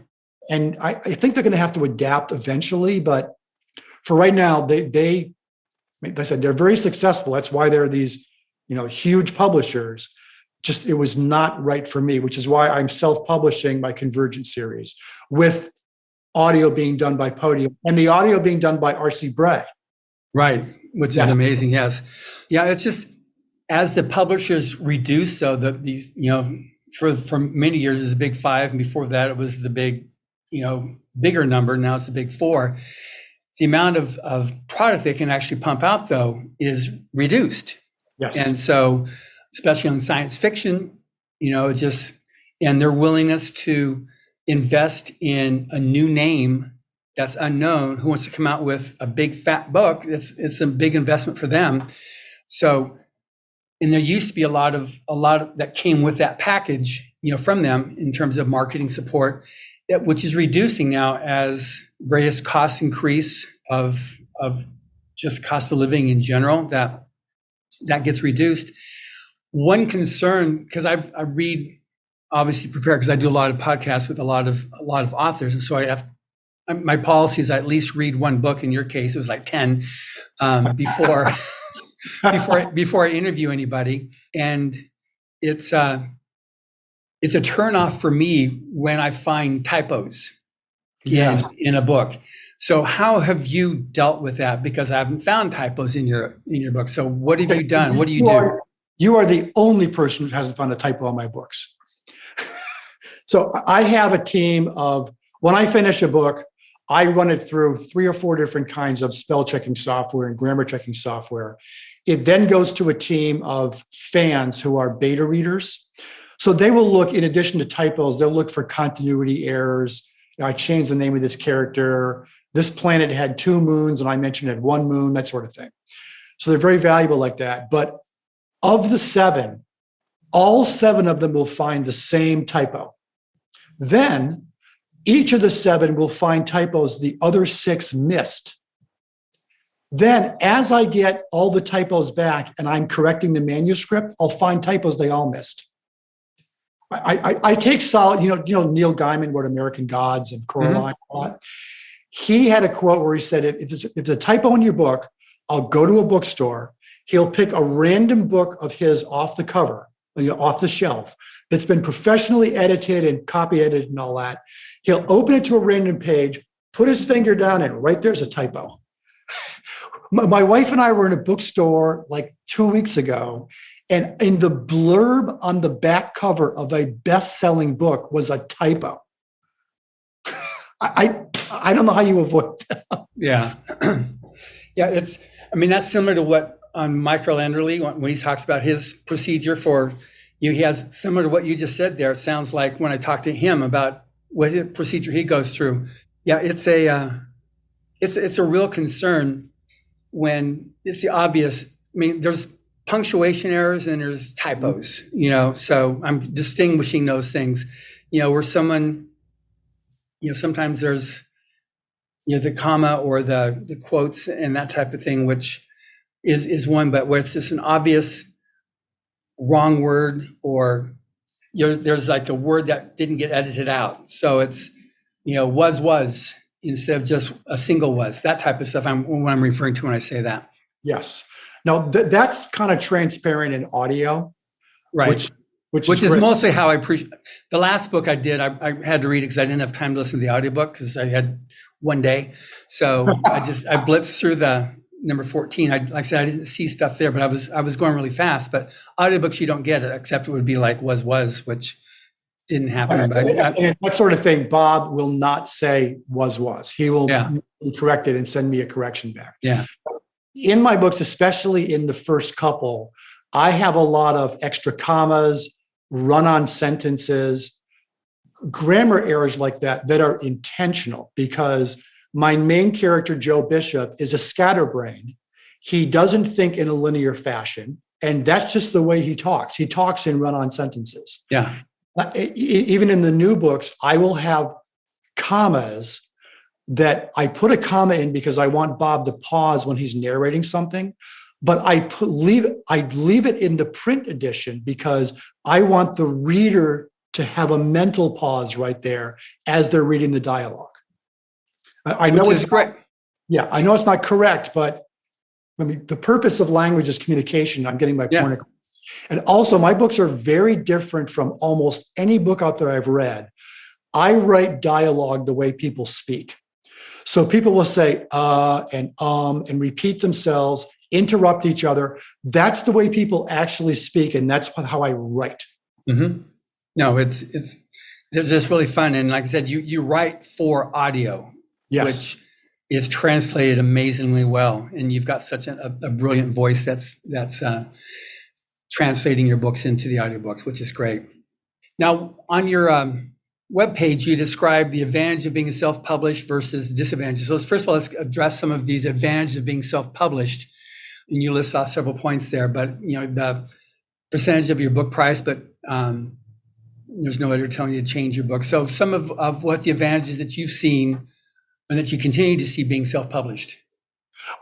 And I think they're going to have to adapt eventually. But for right now, they said they're very successful. That's why they're these, huge publishers. Just, it was not right for me, which is why I'm self-publishing my Convergence series with audio being done by Podium and the audio being done by R.C. Bray. Right. Which is amazing. Yes. Yeah. It's just as the publishers reduce, so that these, for many years it was the big five. And before that, it was the big, bigger number. Now it's the big four. The amount of product they can actually pump out, though, is reduced. Yes. And so, especially on science fiction, it's just, and their willingness to invest in a new name that's unknown, who wants to come out with a big fat book, it's a big investment for them. So And there used to be a lot of that came with that package, from them in terms of marketing support, which is reducing now as various costs increase of just cost of living in general. That gets reduced. One concern, because I read, obviously prepared, because I do a lot of podcasts with a lot of authors, and so I have my policy is I at least read one book. In your case, it was like 10 before. before I interview anybody. And it's a turnoff for me when I find typos in a book. So how have you dealt with that? Because I haven't found typos in your book. So what have you done? What do you do? You are the only person who hasn't found a typo in my books. So I have a team of, when I finish a book, I run it through 3 or 4 different kinds of spell checking software and grammar checking software. It then goes to a team of fans who are beta readers. So they will look, in addition to typos, they'll look for continuity errors. I changed the name of this character. This planet had 2 moons and I mentioned it had 1 moon, that sort of thing. So they're very valuable like that. But of the 7, all 7 of them will find the same typo. Then each of the 7 will find typos the other 6 missed. Then, as I get all the typos back and I'm correcting the manuscript, I'll find typos they all missed. I take solid, Neil Gaiman wrote American Gods and Coraline a lot. He had a quote where he said, if there's a typo in your book, I'll go to a bookstore. He'll pick a random book of his off the cover, off the shelf, that's been professionally edited and copy edited and all that. He'll open it to a random page, put his finger down, and right there's a typo. My wife and I were in a bookstore like 2 weeks ago, and in the blurb on the back cover of a best-selling book was a typo. I don't know how you avoid that. Yeah. Yeah, that's similar to what on Michael Enderle, when he talks about his procedure for, he has similar to what you just said there. It sounds like when I talk to him about what his procedure he goes through. Yeah, it's a real concern when it's the obvious. There's punctuation errors and there's typos, so I'm distinguishing those things, where someone, sometimes there's, the comma or the quotes and that type of thing, which is one, but where it's just an obvious wrong word, or there's like a word that didn't get edited out. So it's, was instead of just a single was, that type of stuff. What I'm referring to when I say that. Yes. Now that's kind of transparent in audio, right? Which is mostly how I appreciate. The last book I did, I had to read it because I didn't have time to listen to the audiobook because I had one day. So I blitzed through the number 14. Like I said, I didn't see stuff there, but I was going really fast. But audiobooks, you don't get it, except it would be like was, which didn't happen. But and that sort of thing, Bob will not say was. He will correct it and send me a correction back. Yeah. In my books, especially in the first couple, I have a lot of extra commas, run-on sentences, grammar errors like that are intentional, because my main character, Joe Bishop, is a scatterbrain. He doesn't think in a linear fashion, and that's just the way he talks. He talks in run-on sentences. Yeah. Even in the new books, I will have commas that I put a comma in because I want Bob to pause when he's narrating something, but I leave it in the print edition because I want the reader to have a mental pause right there as they're reading the dialogue. I know it's great. Yeah, I know it's not correct, but the purpose of language is communication. I'm getting my point across. And also, my books are very different from almost any book out there I've read. I write dialogue the way people speak. So people will say and repeat themselves, interrupt each other. That's the way people actually speak, and that's how I write. Mm-hmm. No, it's just really fun. And like I said, you write for audio, which is translated amazingly well. And you've got such a brilliant voice that's translating your books into the audiobooks, which is great. Now, on your webpage, you describe the advantage of being self-published versus disadvantages. So first of all, let's address some of these advantages of being self-published. And you list off several points there, but percentage of your book price, but there's no editor telling you to change your book. So some of what the advantages that you've seen and that you continue to see being self-published.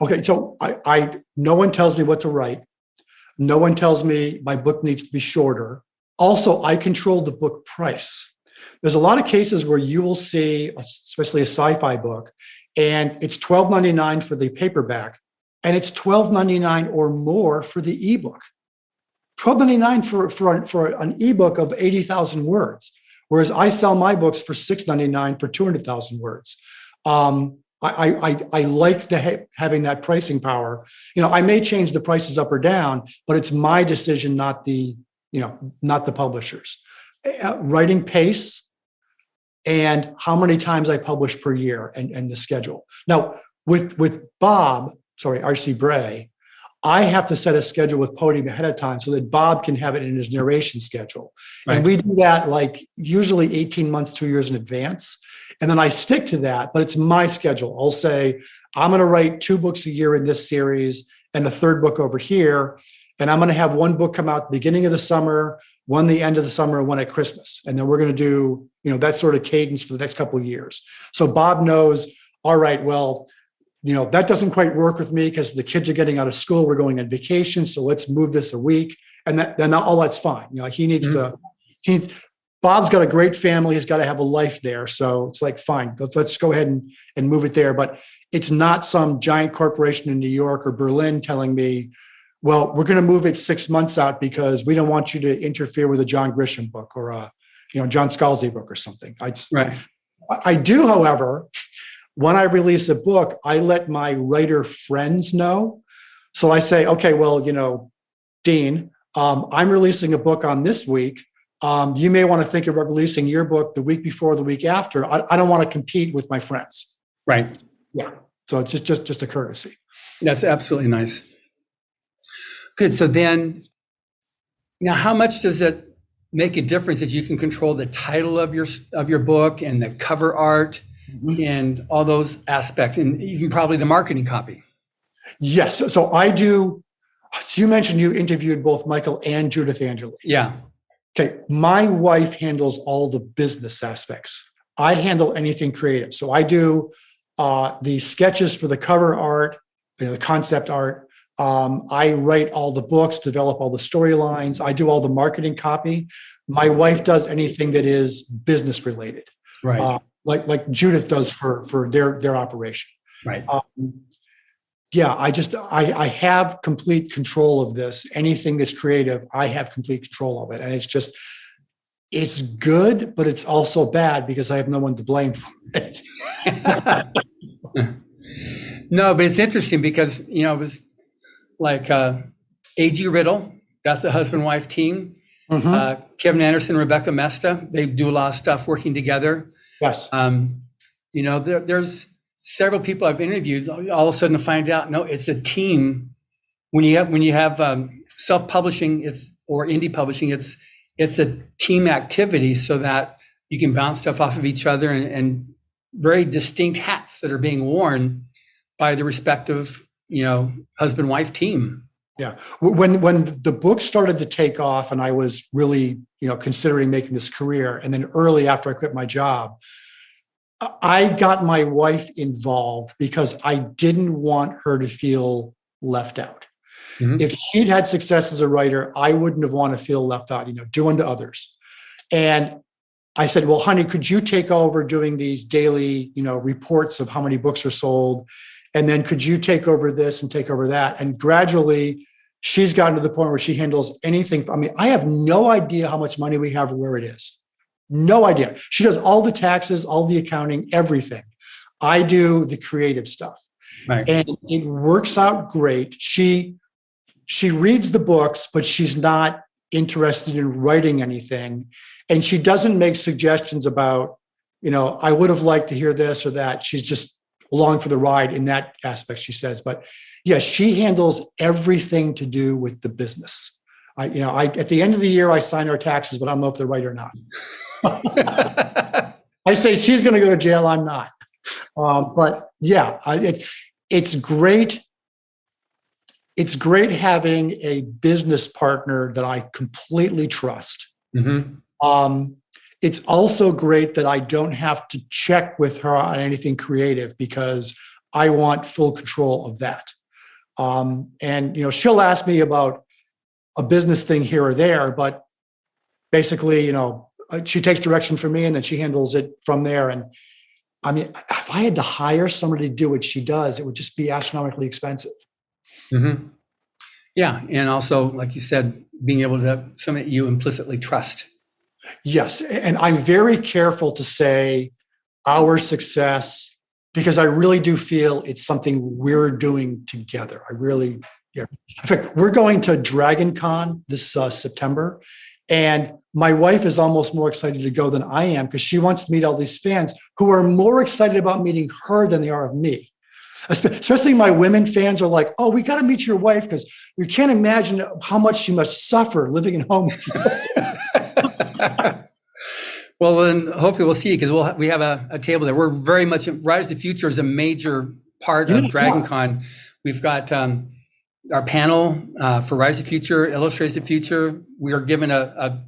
Okay, so I no one tells me what to write. No one tells me my book needs to be shorter. Also, I control the book price. There's a lot of cases where you will see, especially a sci-fi book, and it's $12.99 for the paperback, and it's $12.99 or more for the ebook. $12.99 for an ebook of 80,000 words, whereas I sell my books for $6.99 for 200,000 words. I like having that pricing power. I may change the prices up or down, but it's my decision, not the publishers. Writing pace and how many times I publish per year and the schedule. Now, with Bob, R.C. Bray, I have to set a schedule with Podium ahead of time so that Bob can have it in his narration schedule. Right. And we do that usually 18 months, 2 years in advance. And then I stick to that, but it's my schedule. I'll say, I'm going to write 2 books a year in this series and a 3rd book over here. And I'm going to have 1 book come out at the beginning of the summer, 1 the end of the summer, and 1 at Christmas. And then we're going to do, that sort of cadence for the next couple of years. So Bob knows, all right, well, that doesn't quite work with me because the kids are getting out of school. We're going on vacation. So let's move this a week. And then all that's fine. He needs to, Bob's got a great family. He's got to have a life there. So it's fine, let's go ahead and move it there. But it's not some giant corporation in New York or Berlin telling me, well, we're going to move it 6 months out because we don't want you to interfere with a John Grisham book or a, John Scalzi book or something. I do, however, when I release a book, I let my writer friends know. So I say, okay, well, Dean, I'm releasing a book on this week. You may want to think about releasing your book the week before, the week after. I don't want to compete with my friends. Right. Yeah. So it's just a courtesy. That's absolutely nice. Good. So then, now how much does it make a difference that you can control the title of your book and the cover art and all those aspects, and even probably the marketing copy? Yes. So I do. So you mentioned you interviewed both Michael and Judith Anderle. Yeah. Okay. My wife handles all the business aspects. I handle anything creative. So I do the sketches for the cover art, the concept art. I write all the books, develop all the storylines. I do all the marketing copy. My wife does anything that is business related. Right. Like Judith does for their operation. Right. I have complete control of this. Anything that's creative, I have complete control of it. And it's good, but it's also bad because I have no one to blame for it. No, but it's interesting because, it was like A.G. Riddle, that's the husband-wife team. Mm-hmm. Kevin Anderson, Rebecca Mesta, they do a lot of stuff working together. Yes. There's several people I've interviewed. All of a sudden, to find out, no, it's a team. When you have self-publishing, or indie publishing, it's a team activity, so that you can bounce stuff off of each other, and very distinct hats that are being worn by the respective, husband-wife team. Yeah. When the book started to take off and I was really, considering making this career, and then early after I quit my job, I got my wife involved because I didn't want her to feel left out. Mm-hmm. If she'd had success as a writer, I wouldn't have wanted to feel left out, do unto others. And I said, well, honey, could you take over doing these daily, reports of how many books are sold? And then could you take over this and take over that? And gradually, she's gotten to the point where she handles anything. I mean, I have no idea how much money we have or where it is. No idea. She does all the taxes, all the accounting, everything. I do the creative stuff. Right. And it works out great. She reads the books, but she's not interested in writing anything. And she doesn't make suggestions about, I would have liked to hear this or that. She's just along for the ride in that aspect, she says. But yeah, she handles everything to do with the business. At the end of the year, I sign our taxes, but I don't know if they're right or not. I say she's going to go to jail. I'm not. But yeah, it's great. it's great having a business partner that I completely trust. It's also great that I don't have to check with her on anything creative because I want full control of that. And she'll ask me about a business thing here or there, but basically, she takes direction from me and then she handles it from there. And I mean, if I had to hire somebody to do what she does, it would just be astronomically expensive. Yeah. And also, like you said, being able to have somebody you implicitly trust. Yes. And I'm very careful to say our success, because I really do feel it's something we're doing together. In fact, we're going to Dragon Con this September. And my wife is almost more excited to go than I am because she wants to meet all these fans who are more excited about meeting her than they are of me. Especially my women fans are like, oh, we got to meet your wife because we can't imagine how much she must suffer living at home with you. Well, then hopefully we'll see you because we have a table there. We're very much, Rise of the Future is a major part of Dragon Con. We've got our panel for Rise of the Future, Illustrators of the Future. We are given a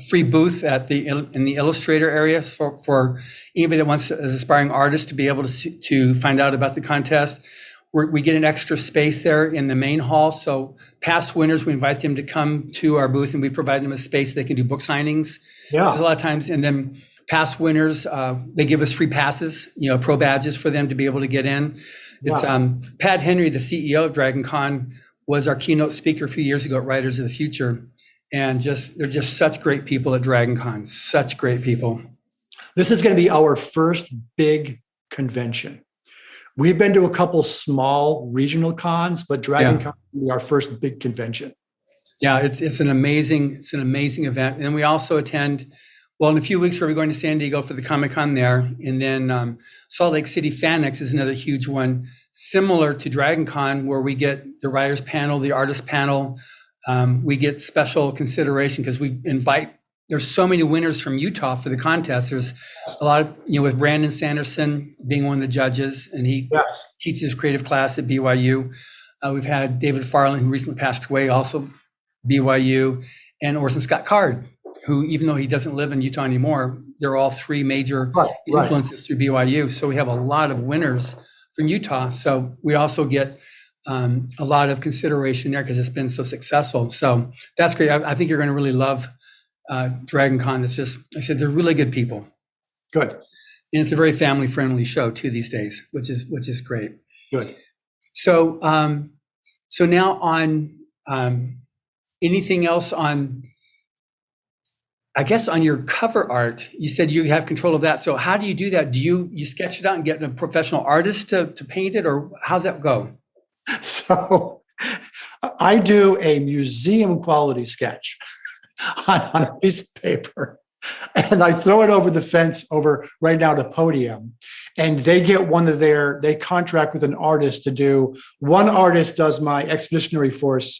free booth in the Illustrator area for anybody that wants as aspiring artists to be able to find out about the contest. We get an extra space there in the main hall. So past winners, we invite them to come to our booth and we provide them a space they can do book signings. Yeah. A lot of times. And then past winners, they give us free passes, pro badges for them to be able to get in. It's Pat Henry, the CEO of Dragon Con, was our keynote speaker a few years ago at Writers of the Future. And they're just such great people at Dragon Con, such great people. This is going to be our first big convention. We've been to a couple small regional cons, but Dragon Con will be our first big convention. Yeah, it's an amazing event. And we also attend, in a few weeks we're going to San Diego for the Comic-Con there. And then Salt Lake City FanX is another huge one, similar to Dragon Con, where we get the writers panel, the artist panel. We get special consideration because we invite, there's so many winners from Utah for the contest. There's a lot of, with Brandon Sanderson being one of the judges, and he teaches creative class at BYU. We've had David Farland, who recently passed away, also BYU, and Orson Scott Card, who, even though he doesn't live in Utah anymore, they're all three major influences through BYU. So we have a lot of winners from Utah. So we also get a lot of consideration there because it's been so successful. So that's great. I think you're going to really love Dragon Con. It's just, I said, they're really good people. Good. And it's a very family friendly show too these days, which is great. Good. So, so now on anything else on, I guess on your cover art, you said you have control of that. So how do you do that? Do you sketch it out and get a professional artist to paint it, or how's that go? So I do a museum quality sketch on a piece of paper, and I throw it over the fence over right now to Podium, and they get they contract with an artist to do, one artist does my Expeditionary Force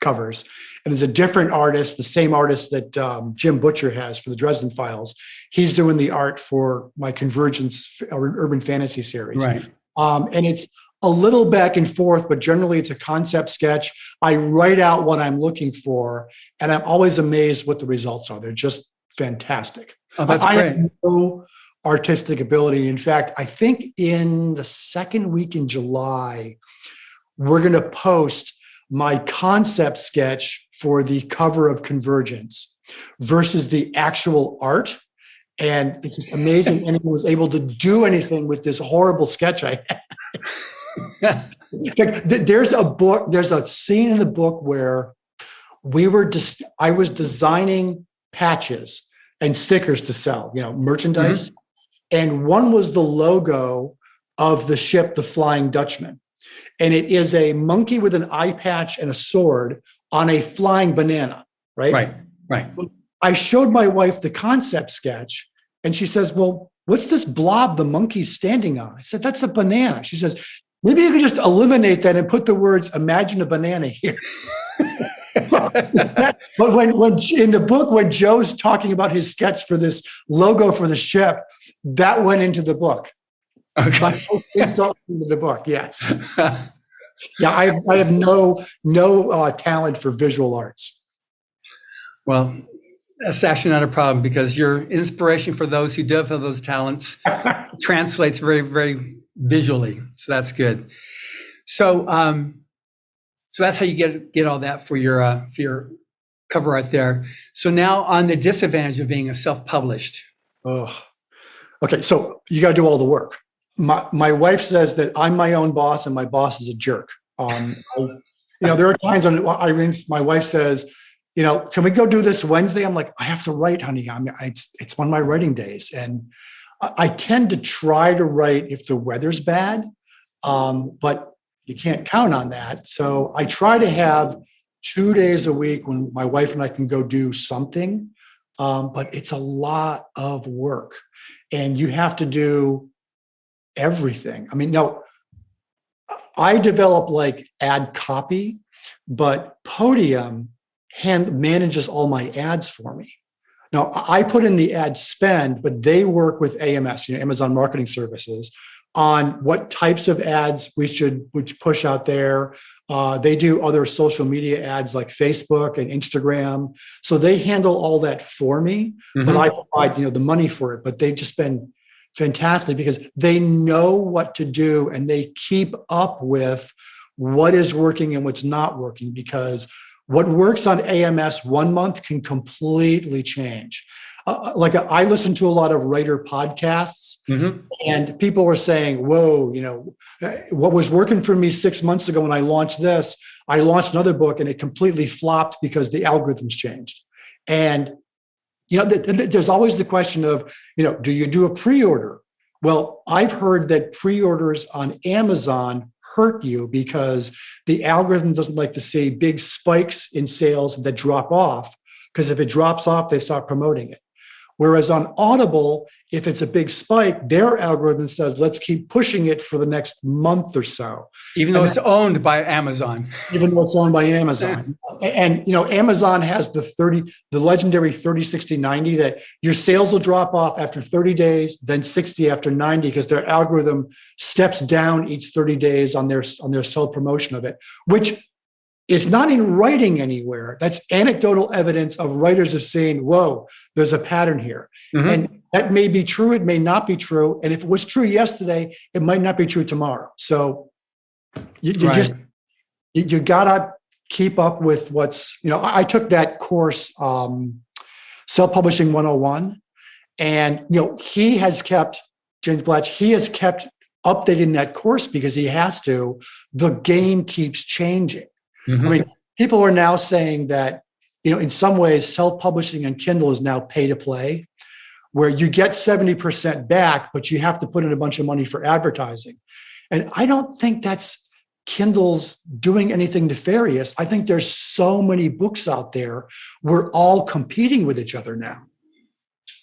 covers, and there's a different artist, the same artist that Jim Butcher has for the Dresden Files. He's doing the art for my Convergence urban fantasy series. Right. And it's a little back and forth, but generally it's a concept sketch. I write out what I'm looking for, and I'm always amazed what the results are. They're just fantastic. Oh, that's great. I have no artistic ability. In fact, I think in the second week in July, we're going to post my concept sketch for the cover of Convergence versus the actual art. And it's just amazing anyone was able to do anything with this horrible sketch I had. There's a scene in the book where I was designing patches and stickers to sell, merchandise. Mm-hmm. And one was the logo of the ship, the Flying Dutchman. And it is a monkey with an eye patch and a sword on a flying banana, right? Right. I showed my wife the concept sketch, and she says, well, what's this blob the monkey's standing on? I said, that's a banana. She says, maybe you could just eliminate that and put the words, imagine a banana here. But when in the book, when Joe's talking about his sketch for this logo for the ship, that went into the book. Okay. Insult into the book, yes. Yeah, I have no talent for visual arts. Well, that's actually not a problem because your inspiration for those who do have those talents translates very, very visually. So that's good. So, so that's how you get all that for your cover art there. So now on the disadvantage of being a self-published. Oh, okay. So you got to do all the work. My wife says that I'm my own boss and my boss is a jerk. There are times when my wife says, can we go do this Wednesday? I'm like, I have to write, honey. It's one of my writing days. And I tend to try to write if the weather's bad, but you can't count on that. So I try to have 2 days a week when my wife and I can go do something. But it's a lot of work and you have to do everything. I mean, no, I develop like ad copy, but Podium manages all my ads for me. Now I put in the ad spend, but they work with AMS, Amazon Marketing Services, on what types of ads we should push out there. They do other social media ads like Facebook and Instagram. So they handle all that for me, but I provide, the money for it. But they've just been fantastic because they know what to do and they keep up with what is working and what's not working, because what works on AMS 1 month can completely change. I listen to a lot of writer podcasts, and people were saying, whoa, what was working for me 6 months ago when I launched this, I launched another book and it completely flopped because the algorithms changed. And, there's always the question of, do you do a pre-order? Well, I've heard that pre-orders on Amazon hurt you because the algorithm doesn't like to see big spikes in sales that drop off, because if it drops off, they start promoting it. Whereas on Audible, if it's a big spike, their algorithm says, let's keep pushing it for the next month or so. Even though it's owned by Amazon. Even though it's owned by Amazon. And, Amazon has the legendary 30, 60, 90, that your sales will drop off after 30 days, then 60 after 90, because their algorithm steps down each 30 days on their self-promotion of it, which is not in writing anywhere. That's anecdotal evidence of writers of saying, whoa, there's a pattern here. And that may be true, it may not be true. And if it was true yesterday, it might not be true tomorrow. So you gotta keep up with what's, I took that course, Self-Publishing 101, and, James Blatch, he has kept updating that course because he has to. The game keeps changing. I mean, people are now saying that, in some ways, self-publishing on Kindle is now pay to play, where you get 70% back, but you have to put in a bunch of money for advertising. And I don't think that's Kindle's doing anything nefarious. I think there's so many books out there. We're all competing with each other now.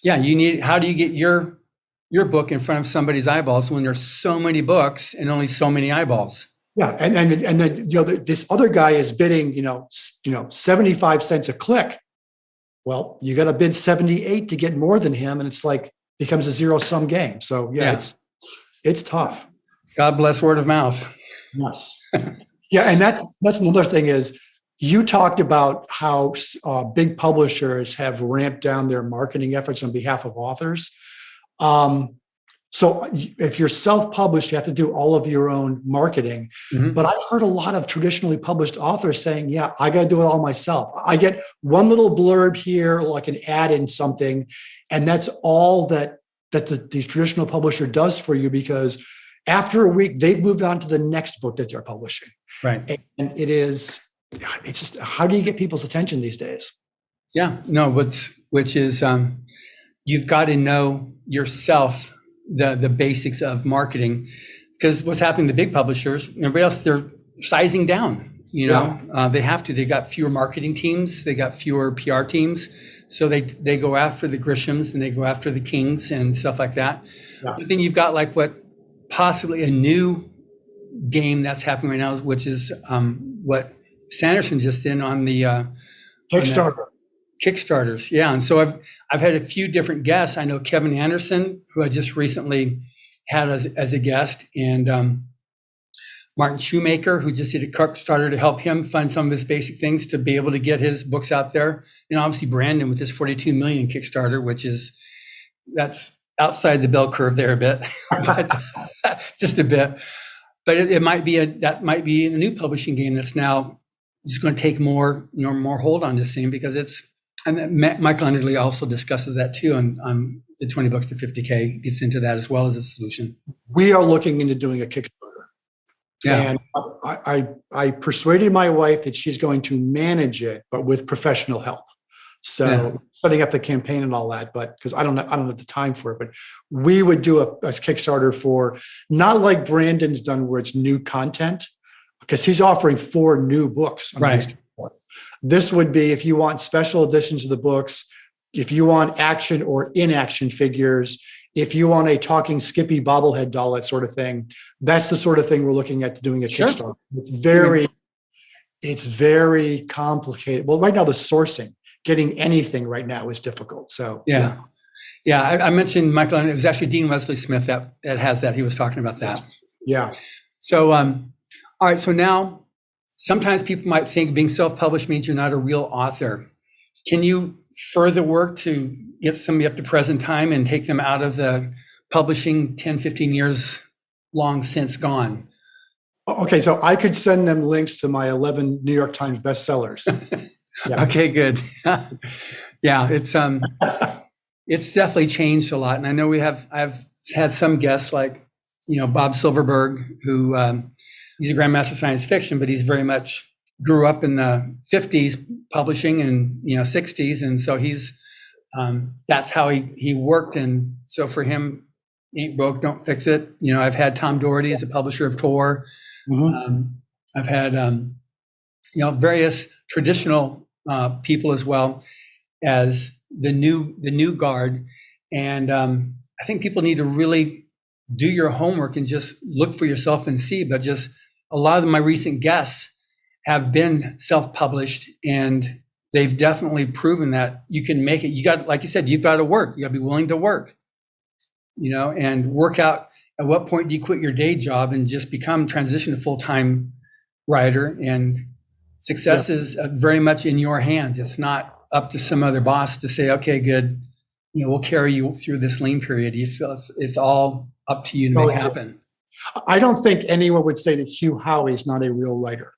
Yeah, how do you get your book in front of somebody's eyeballs when there's so many books and only so many eyeballs? Yeah, and then this other guy is bidding 75 cents a click. Well, you got to bid 78 to get more than him, and it's becomes a zero-sum game. So it's tough. God bless word of mouth. Yes. Yeah, and that's another thing is you talked about how big publishers have ramped down their marketing efforts on behalf of authors. So if you're self-published, you have to do all of your own marketing. But I've heard a lot of traditionally published authors saying, yeah, I got to do it all myself. I get one little blurb here, like an ad in something, and that's all that the traditional publisher does for you, because after a week, they've moved on to the next book that they're publishing. Right. And it's just, how do you get people's attention these days? Yeah, no, which is, you've got to know yourself, the basics of marketing, because what's happening to big publishers, everybody else, they're sizing down, they have to. They got fewer marketing teams, they got fewer PR teams, so they go after the Grishams and they go after the Kings and stuff like that. Yeah. But then you've got possibly a new game that's happening right now, which is what Sanderson just did on the Kickstarters. Yeah. And so I've had a few different guests. I know Kevin Anderson, who I just recently had as a guest, and Martin Shoemaker, who just did a Kickstarter to help him fund some of his basic things to be able to get his books out there. And obviously Brandon with his 42 million Kickstarter, that's outside the bell curve there a bit, but just a bit. But it might be that might be a new publishing game that's now just going to take more hold on this thing, because and Michael Underley also discusses that too on the 20 books to 50K, gets into that as well as a solution. We are looking into doing a Kickstarter. Yeah. And I persuaded my wife that she's going to manage it, but with professional help. So setting up the campaign and all that, but because I don't have the time for it, but we would do a Kickstarter for, not like Brandon's done where it's new content, because he's offering 4 new books. Right. This would be if you want special editions of the books, if you want action or inaction figures, if you want a talking Skippy bobblehead doll, that sort of thing. That's the sort of thing we're looking at doing a Kickstarter. It's very complicated. Well, right now the sourcing, getting anything right now is difficult. So yeah. I mentioned Michael, and it was actually Dean Wesley Smith that has that. He was talking about that. Yeah. So all right. So now, sometimes people might think being self-published means you're not a real author. Can you further work to get somebody up to present time and take them out of the publishing 10, 15 years long since gone? Okay, so I could send them links to my 11 New York Times bestsellers. Yeah. Okay, good. Yeah, it's definitely changed a lot. And I know I've had some guests like, Bob Silverberg, who he's a grandmaster of science fiction, but he's very much grew up in the 50s publishing and 60s, and so he's that's how he worked. And so for him, ain't broke, don't fix it. I've had Tom Doherty as a publisher of Tor. Mm-hmm. I've had various traditional people as well as the new guard, and I think people need to really do your homework and just look for yourself and see. But just a lot of my recent guests have been self-published, and they've definitely proven that you can make it. You got, like you said, you've got to work. You got to be willing to work, and work out at what point do you quit your day job and just transition to full-time writer. And success is very much in your hands. It's not up to some other boss to say, okay, good, we'll carry you through this lean period. It's all up to you to make happen. I don't think anyone would say that Hugh Howey is not a real writer.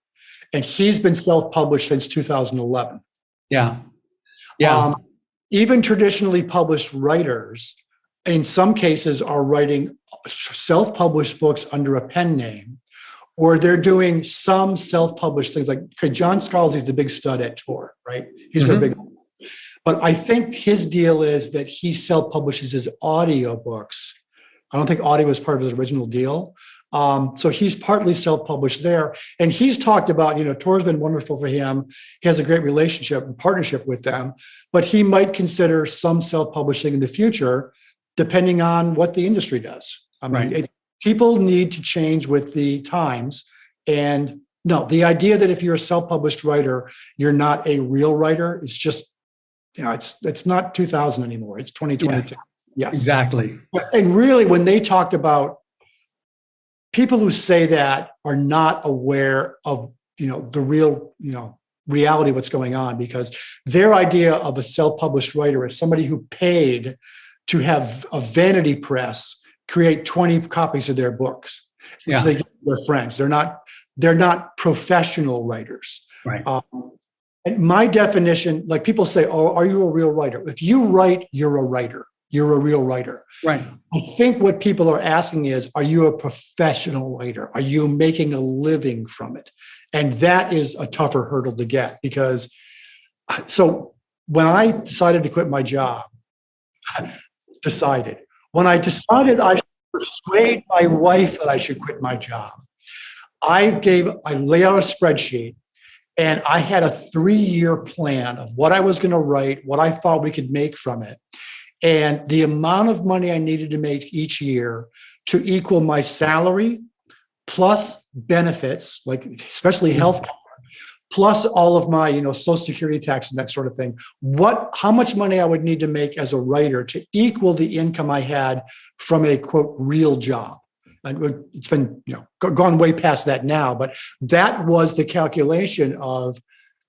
And he's been self-published since 2011. Yeah. Even traditionally published writers, in some cases, are writing self-published books under a pen name, or they're doing some self-published things. Like John Scalzi's the big stud at Tor, right? He's their big. But I think his deal is that he self-publishes his audiobooks. I don't think audio was part of his original deal. So he's partly self-published there. And he's talked about, Tor's been wonderful for him. He has a great relationship and partnership with them, but he might consider some self-publishing in the future, depending on what the industry does. I mean, people need to change with the times. And no, the idea that if you're a self-published writer, you're not a real writer, is just, it's not 2000 anymore. It's 2022. Yeah, yes, exactly. And really, when they talked about, people who say that are not aware of, the real, reality of what's going on, because their idea of a self-published writer is somebody who paid to have a vanity press create 20 copies of their books. So they get their friends. They're not professional writers. Right. And my definition, like people say, oh, are you a real writer? If you write, you're a writer. You're a real writer. Right. I think what people are asking is, are you a professional writer? Are you making a living from it? And that is a tougher hurdle to get, because so when I decided to quit my job, when I decided I should persuade my wife that I should quit my job, I laid out a spreadsheet, and I had a 3-year plan of what I was going to write, what I thought we could make from it, and the amount of money I needed to make each year to equal my salary plus benefits, like especially health care, plus all of my, Social Security tax and that sort of thing. How much money I would need to make as a writer to equal the income I had from a quote real job. It's been, gone way past that now, but that was the calculation of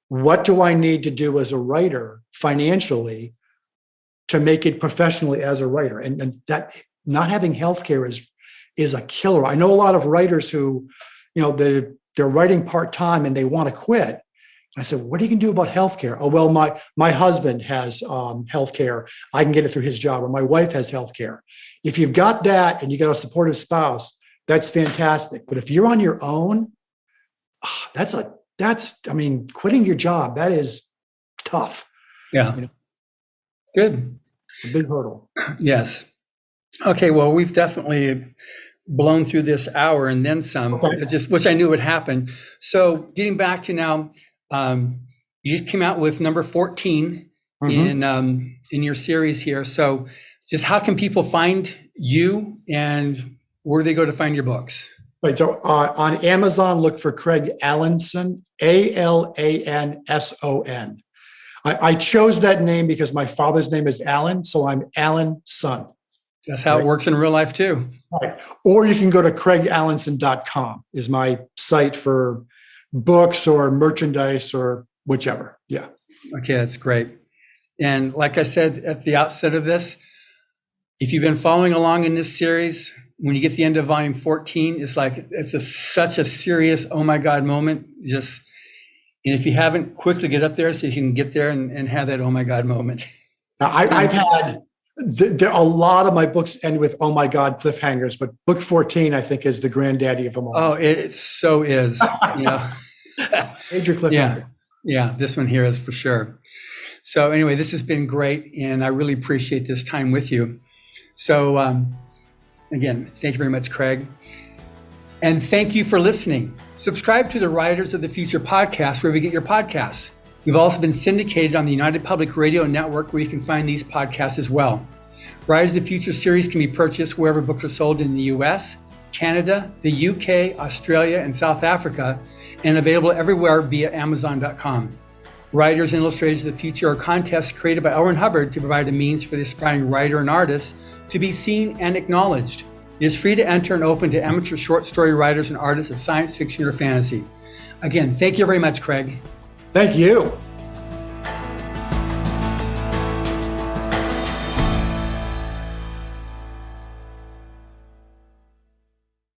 what do I need to do as a writer financially to make it professionally as a writer. And that not having healthcare is a killer. I know a lot of writers who, they're writing part-time and they want to quit. I said, what are you going to do about healthcare? Oh, well, my husband has healthcare. I can get it through his job, or my wife has healthcare. If you've got that and you got a supportive spouse, that's fantastic. But if you're on your own, quitting your job, that is tough. Yeah. Good. It's a big hurdle. Yes. Okay. Well, we've definitely blown through this hour and then some, Okay. which I knew would happen. So getting back to now, you just came out with number 14 in your series here. So just how can people find you and where do they go to find your books? Right. So on Amazon, look for Craig Alanson, Alanson. I chose that name because my father's name is Alan, so I'm Alanson. That's how it works in real life too. Right. Or you can go to craigalanson.com is my site for books or merchandise or whichever. Yeah. Okay, that's great. And like I said at the outset of this, if you've been following along in this series, when you get to the end of volume 14, it's such a serious, oh my God moment. And if you haven't, quickly get up there so you can get there and have that oh my God moment. Now, I've had a lot of my books end with oh my God cliffhangers, but book 14 I think is the granddaddy of them all. Oh, it so is. Major cliffhanger. Yeah, this one here is for sure. So anyway, this has been great, and I really appreciate this time with you. So again, thank you very much, Craig. And thank you for listening. Subscribe to the Writers of the Future podcast wherever you get your podcasts. We've also been syndicated on the United Public Radio Network, where you can find these podcasts as well. Writers of the Future series can be purchased wherever books are sold in the US, Canada, the UK, Australia, and South Africa, and available everywhere via Amazon.com. Writers and Illustrators of the Future are contests created by L. Ron Hubbard to provide a means for the aspiring writer and artist to be seen and acknowledged. It is free to enter and open to amateur short story writers and artists of science fiction or fantasy. Again, thank you very much, Craig. Thank you.